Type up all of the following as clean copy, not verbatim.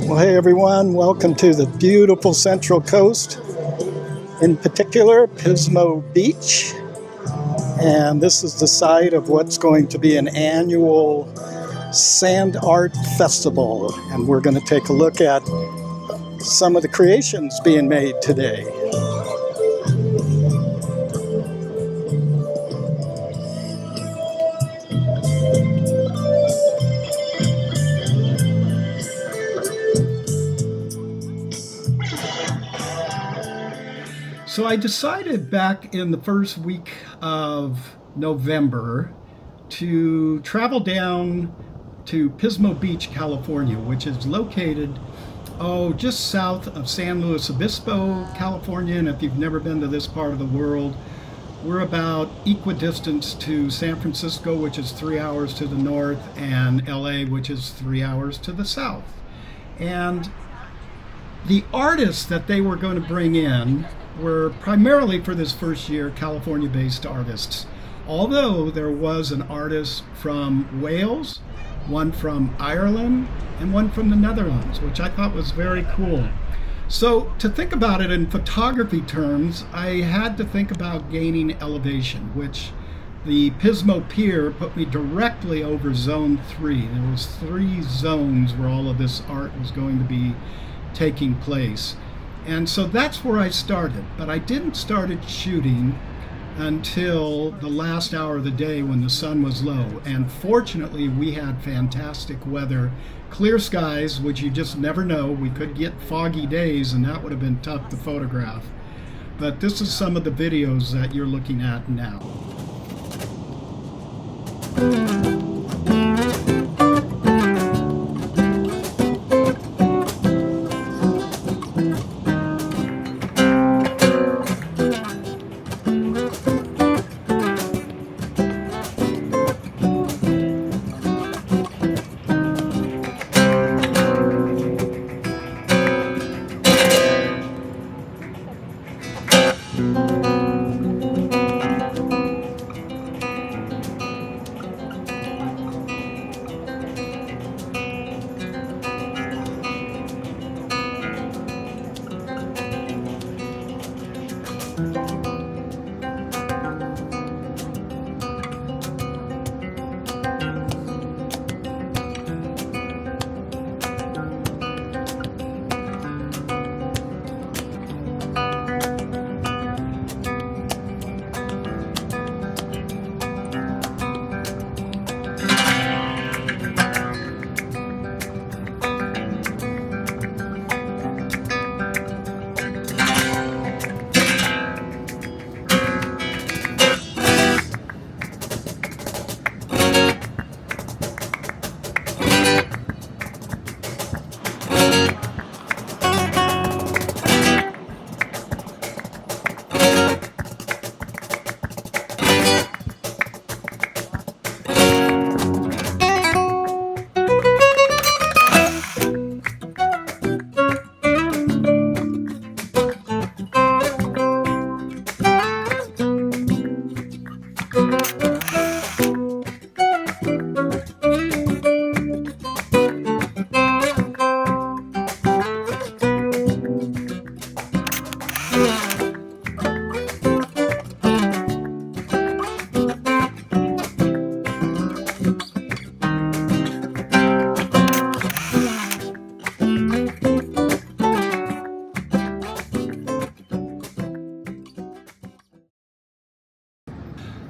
Well, hey everyone, welcome to the beautiful Central Coast, in particular Pismo Beach. And this is the site of what's going to be an annual sand art festival. And we're going to take a look at some of the creations being made today. So I decided back in the first week of November to travel down to Pismo Beach, California, which is located, just south of San Luis Obispo, California. And if you've never been to this part of the world, we're about equidistant to San Francisco, which is 3 hours to the north, and LA, which is 3 hours to the south. And the artists that they were going to bring in were primarily for this first year California-based artists, although there was an artist from Wales, one from Ireland, and one from the Netherlands, which I thought was very cool. So to think about it in photography terms, I had to think about gaining elevation, which the Pismo Pier put me directly over zone 3. There was 3 zones where all of this art was going to be taking place. And so that's where I started, but I didn't start shooting until the last hour of the day when the sun was low. And fortunately, we had fantastic weather, clear skies, which you just never know. We could get foggy days, and that would have been tough to photograph. But this is some of the videos that you're looking at now.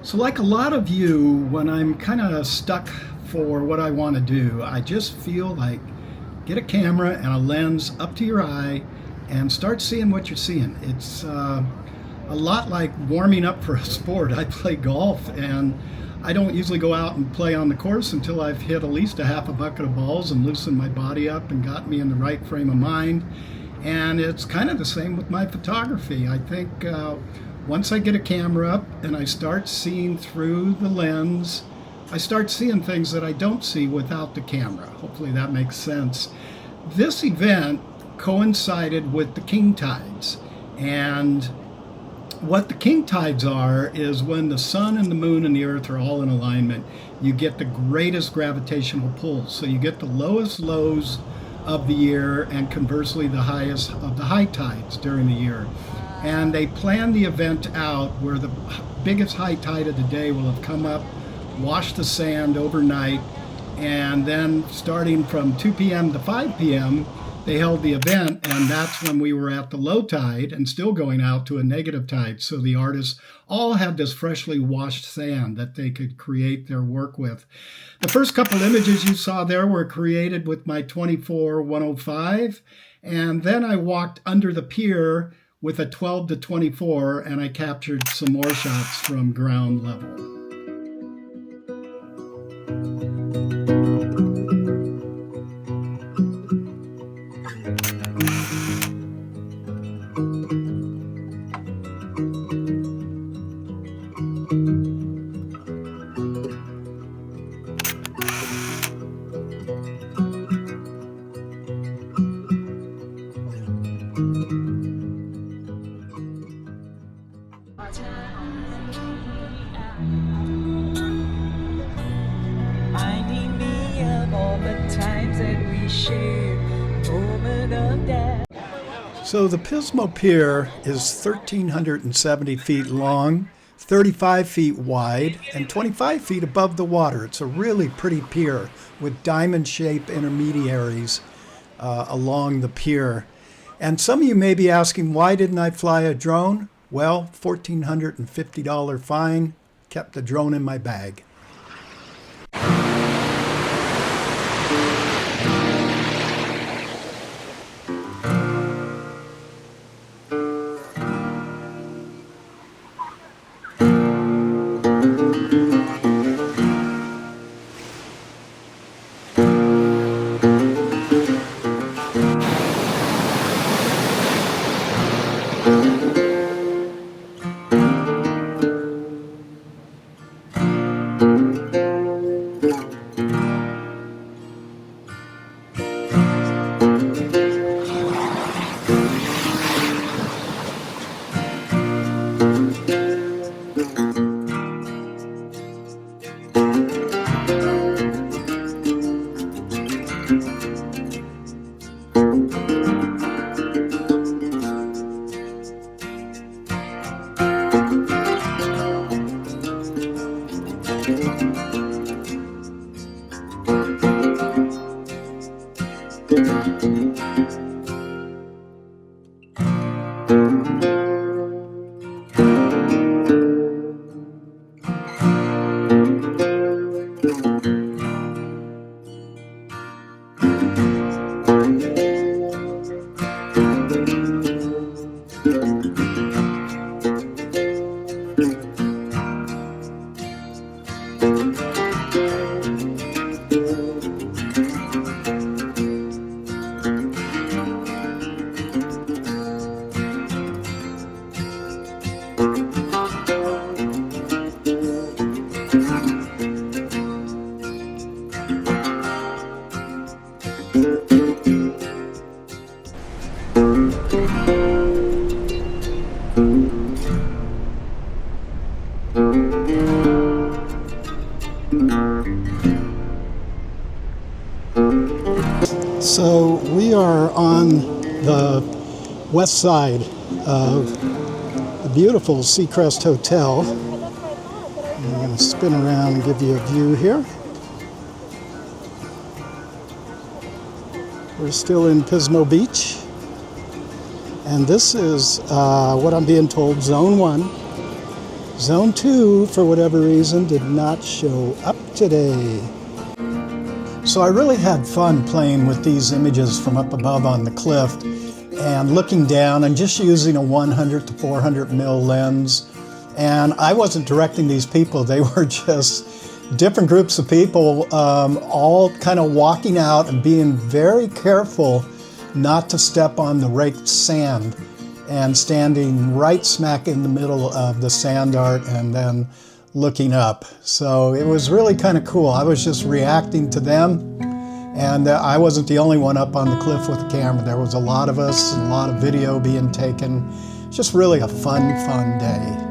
So like a lot of you, when I'm kind of stuck for what I want to do, I just feel like get a camera and a lens up to your eye and start seeing what you're seeing. It's a lot like warming up for a sport. I play golf, and I don't usually go out and play on the course until I've hit at least a half a bucket of balls and loosened my body up and got me in the right frame of mind. And it's kind of the same with my photography. I think once I get a camera up and I start seeing through the lens, I start seeing things that I don't see without the camera. Hopefully that makes sense. This event coincided with the king tides, and what the king tides are is when the sun and the moon and the earth are all in alignment, you get the greatest gravitational pull. So you get the lowest lows of the year, and conversely the highest of the high tides during the year. And they plan the event out where the biggest high tide of the day will have come up, washed the sand overnight, and then starting from 2 p.m. to 5 p.m. they held the event, and that's when we were at the low tide and still going out to a negative tide. So the artists all had this freshly washed sand that they could create their work with. The first couple images you saw there were created with my 24-105, and then I walked under the pier with a 12-24, and I captured some more shots from ground level. So the Pismo Pier is 1,370 feet long, 35 feet wide, and 25 feet above the water. It's a really pretty pier with diamond-shaped intermediaries along the pier. And some of you may be asking, why didn't I fly a drone? Well, $1,450 fine, kept the drone in my bag. So we are on the west side of the beautiful Seacrest Hotel. I'm going to spin around and give you a view here. We're still in Pismo Beach. And this is what I'm being told, Zone 1. Zone 2, for whatever reason, did not show up today. So I really had fun playing with these images from up above on the cliff and looking down and just using a 100 to 400 mil lens. And I wasn't directing these people, they were just different groups of people, all kind of walking out and being very careful not to step on the raked sand, and standing right smack in the middle of the sand art and then looking up. So it was really kind of cool. I was just reacting to them, and I wasn't the only one up on the cliff with the camera. There was a lot of us, a lot of video being taken. Just really a fun day.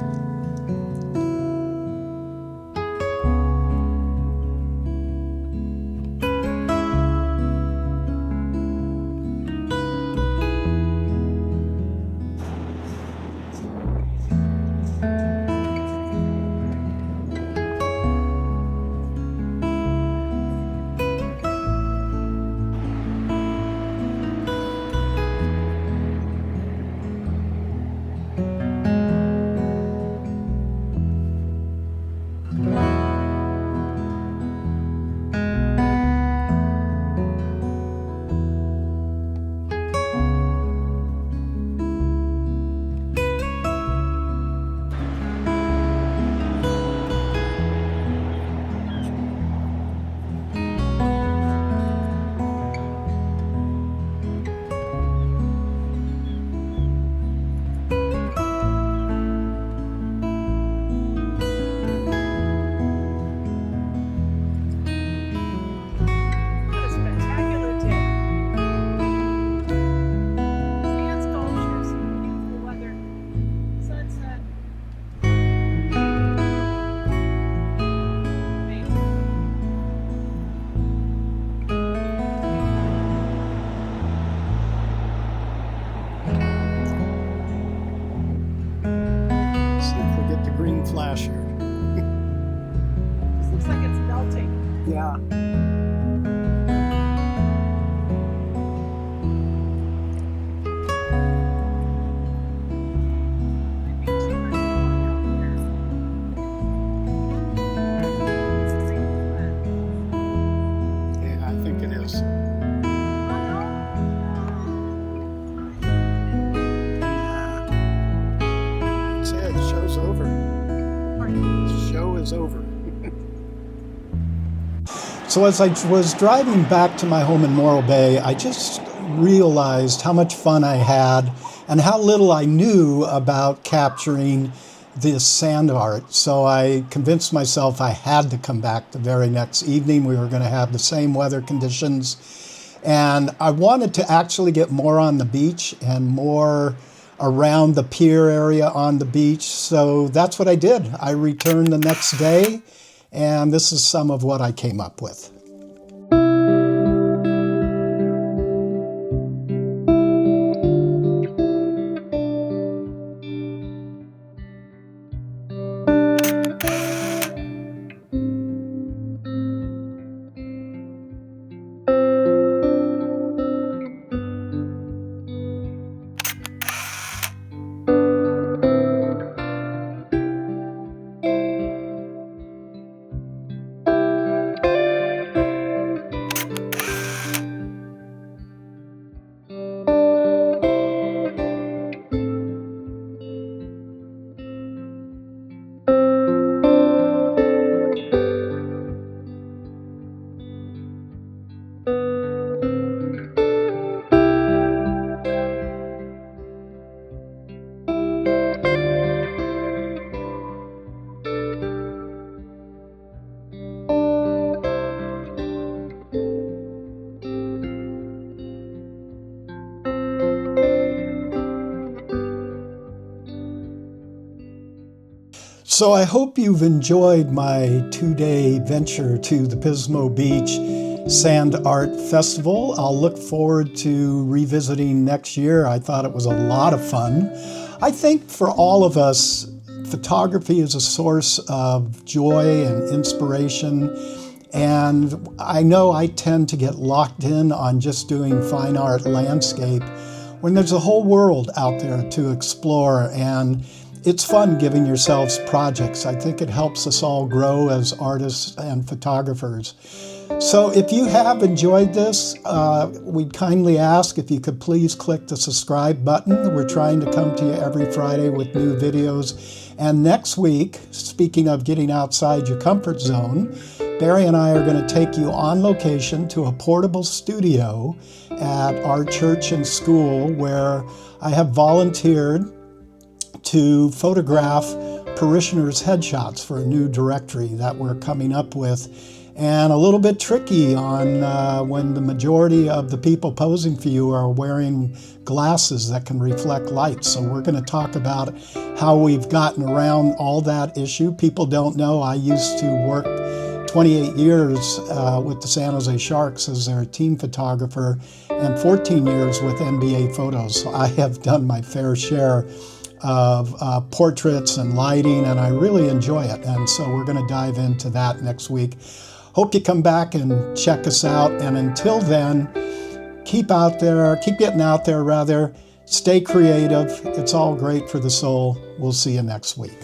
is over. So as I was driving back to my home in Morro Bay, I just realized how much fun I had and how little I knew about capturing this sand art. So I convinced myself I had to come back the very next evening. We were going to have the same weather conditions. And I wanted to actually get more on the beach and more around the pier area on the beach. So that's what I did. I returned the next day, and this is some of what I came up with. So I hope you've enjoyed my 2-day venture to the Pismo Beach Sand Art Festival. I'll look forward to revisiting next year. I thought it was a lot of fun. I think for all of us, photography is a source of joy and inspiration. And I know I tend to get locked in on just doing fine art landscape when there's a whole world out there to explore, and it's fun giving yourselves projects. I think it helps us all grow as artists and photographers. So if you have enjoyed this, we'd kindly ask if you could please click the subscribe button. We're trying to come to you every Friday with new videos. And next week, speaking of getting outside your comfort zone, Beri and I are going to take you on location to a portable studio at our church and school where I have volunteered to photograph parishioners' headshots for a new directory that we're coming up with, and a little bit tricky on when the majority of the people posing for you are wearing glasses that can reflect light. So we're going to talk about how we've gotten around all that issue. People don't know I used to work 28 years with the San Jose Sharks as their team photographer and 14 years with NBA Photos. So I have done my fair share of portraits and lighting, and I really enjoy it. And so we're going to dive into that next week. Hope you come back and check us out. And until then, keep getting out there rather. Stay creative. It's all great for the soul. We'll see you next week.